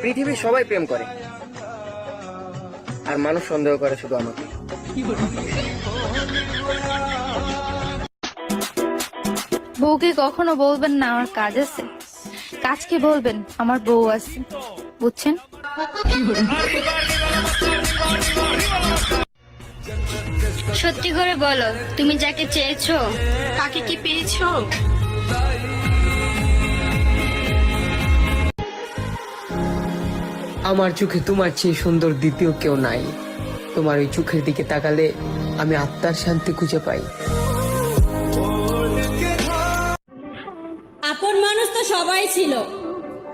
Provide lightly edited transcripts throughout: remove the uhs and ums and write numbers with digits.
পৃথিবীর সবাই প্রেম করে, আর মানুষ সন্দেহ করে শুধু আমাকে। বউকে কখনো বলবেন না আমার কাজ আছে, কাজকে বলবেন আমার বউ আছে, বুঝছেন? সত্যি করে বলো, তুমি যাকে চেয়েছো তাকে কি পেয়েছো? আমার চোখে তোমার চেয়ে সুন্দর দ্বিতীয় কেউ নাই। তোমার ওই চোখের দিকে তাকালে আমি আত্মার শান্তি খুঁজে পাই। আপন মানুষ তো সবাই ছিল,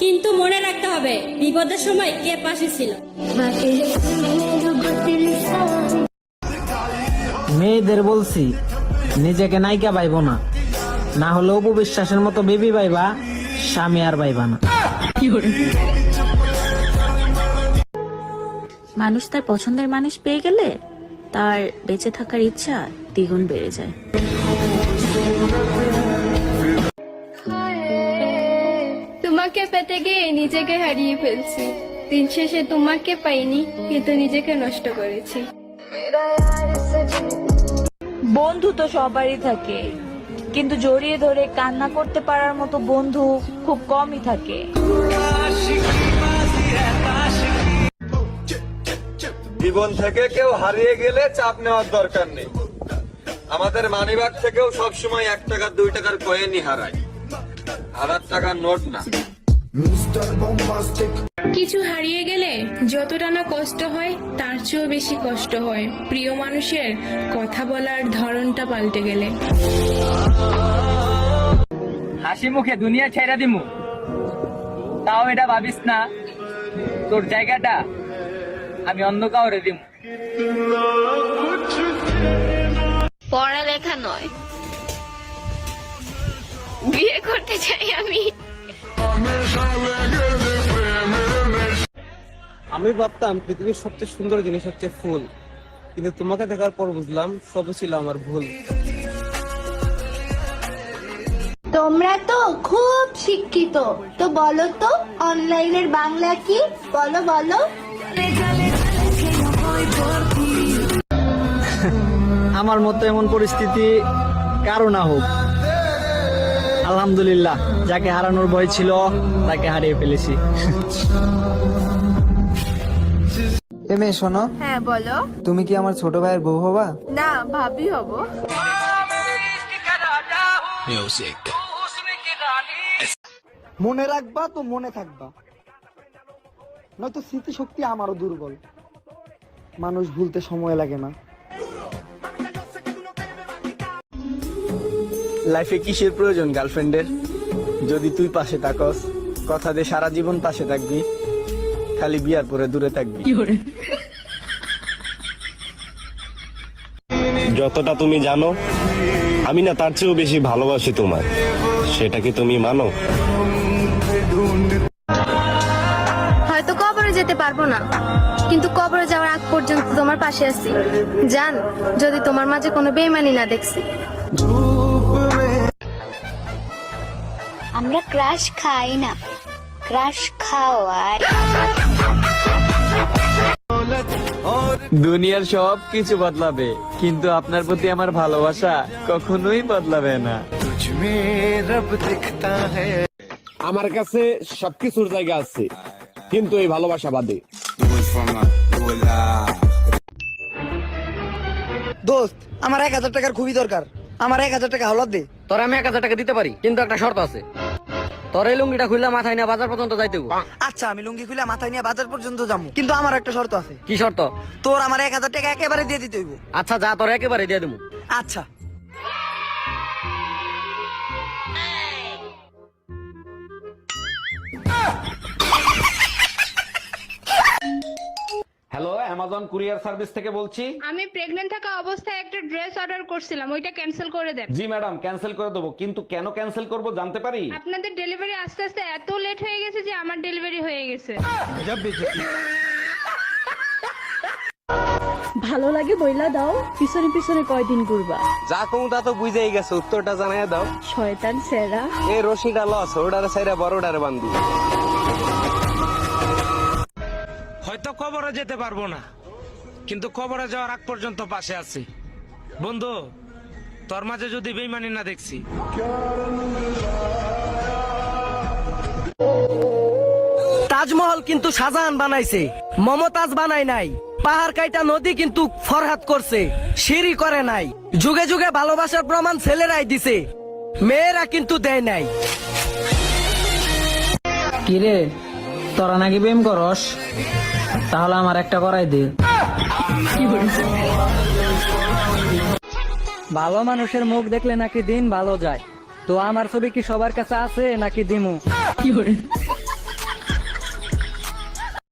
কিন্তু মনে রাখতে হবে বিপদের সময় কে পাশে ছিল। মেয়েদের বলছি নিজেকে নায়িকা পাইব না, না হলে অপু বিশ্বাসের মতো বেবি পাইবা, স্বামী আর পাইবা না। মানুষ তার পছন্দের মানুষ পেয়ে গেলে তার বেঁচে থাকার ইচ্ছা দ্বিগুণ বেড়ে যায়। তোমাকে পেতে গিয়ে নিজেকে হারিয়ে ফেলছি, দিন শেষে তোমাকে পাইনি কিন্তু নিজেকে নষ্ট করেছি। বন্ধু তো সবারই থাকে, কিন্তু জড়িয়ে ধরে কান্না করতে পারার মতো বন্ধু খুব কমই থাকে। জীবন থেকে কেউ হারিয়ে গেলে চাপ নেওয়ার দরকার নেই। আমাদের মানিব্যাগ থেকেও সবসময় 1 টাকা 2 টাকার কয়েনই হারায়, 1000 টাকার নোট না। কিছু হারিয়ে গেলে যতটা না কষ্ট হয় তার চেয়েও বেশি কষ্ট হয় প্রিয় মানুষের কথা বলার ধরনটা পাল্টে গেলে। হাসি মুখে দুনিয়া ছেড়ে দিমু, তাও এটা ভাবিস না তোর জায়গাটা আমি অন্য কাউরে দিমু। পড়ালেখা নয়, বিয়ে করতে চাই আমি। আমি ভাবতাম পৃথিবীর সবচেয়ে সুন্দর জিনিস হচ্ছে ফুল, কিন্তু তোমাকে দেখার পর বুঝলাম সব ছিল আমার ভুল। তোমরা তো খুব শিক্ষিত, তো বলো তো অনলাইনের বাংলা কি? বলো বলো। আমার মতো এমন পরিস্থিতি কারো না হোক, আলহামদুলিল্লাহ, যাকে হারানোর ভয় ছিল তাকে হারিয়ে ফেলেছি। মেয়ে শোনো। হ্যাঁ বলো। তুমি কি আমার ছোট ভাইয়ের বউ হবা? না, ভাবি হব। মনে রাখবা তো মনে থাকবা, নয়তো স্মৃতিশক্তি আমারও দুর্বল। মানুষ ভুলতে সময় লাগে না। লাইফে কিসের প্রয়োজন গার্লফ্রেন্ডের, যদি তুই পাশে থাকস? কথা দে সারা জীবন পাশে থাকবি, খালি বিয়ার পরে দূরে থাকবি। যতটা তুমি জানো আমি না তার চেয়েও বেশি ভালোবাসি তোমায়, সেটা কি তুমি মানো? হয়তো কবরে যেতে পারবো না, কিন্তু কবরে যাওয়ার আগ পর্যন্ত তোমার পাশে আছি। জান, যদি তোমার মাঝে কোনো বেইমানি না দেখছি। আমরা ক্রাশ খাই না, ক্রাশ খাওয়াই। দুনিয়ার সব কিছু বদলাবে, কিন্তু আপনার প্রতি আমার ভালোবাসা কখনোই বদলাবে না। আমার কাছে সবকিছুর জায়গা আছে, কিন্তু এই ভালোবাসা বাদে। দোস্ত, আমার 1000 টাকার খুবই দরকার, আমার 1000 টাকা হাওলাত দে। তোর আমি 1000 টাকা দিতে পারি, কিন্তু একটা শর্ত আছে। তোর এই লুঙ্গিটা খুললা মাথায় না বাজার পর্যন্ত যাইতে হবে। আচ্ছা, আমি লুঙ্গি খুলে মাথায় নিয়ে বাজার পর্যন্ত যাবো, কিন্তু আমার একটা শর্ত আছে। কি শর্ত? তোর আমার 1000 টাকা একেবারে দিয়ে দিতে হইব। আচ্ছা যা, তোর একেবারে দিয়ে দেবো। আচ্ছা। হ্যালো, অ্যামাজন কুরিয়ার সার্ভিস থেকে বলছি। আমি প্রেগন্যান্ট থাকা অবস্থায় একটা ড্রেস অর্ডার করছিলাম, ওইটা ক্যান্সেল করে দেন। জি ম্যাডাম, ক্যান্সেল করে দেবো, কিন্তু কেন ক্যান্সেল করব জানতে পারি? আপনাদের ডেলিভারি আস্তে আস্তে এত লেট হয়ে গেছে যে আমার ডেলিভারি হয়ে গেছে। ভালো লাগে বইলা দাও, পিছনে পিছনে কয়দিন ঘুরবা? যা কমু তা তো বুঝেই গেছে, উত্তরটা জানাই দাও। শয়তান সেরা। এই রশিটা লস, ওটারে সাইরা বড়টারে বান্ধি। কবরে যেতে পারবো না, কিন্তু কবরে যাওয়ার আগ পর্যন্ত পাশে আছি। বন্ধু, তোর মাঝে যদি বেইমানি না দেখছি। তাজমহল কিন্তু শাহজাহান বানাইছে, মমতাজ বানাই নাই। পাহাড় কাইটা নদী কিন্তু ফরহাদ করছে, সিঁড়ি করে নাই। যুগে যুগে ভালোবাসার প্রমাণ ছেলেরাই দিছে, মেয়েরা কিন্তু দেয় নাই। কিরে, তোরা নাকি প্রেম করস? তাহলে আমার একটা করাই দে। ভালো মানুষের মুখ দেখলে নাকি দিন ভালো যায়। তো আমার ছবি কি সবার কাছে আছে নাকি দিমু?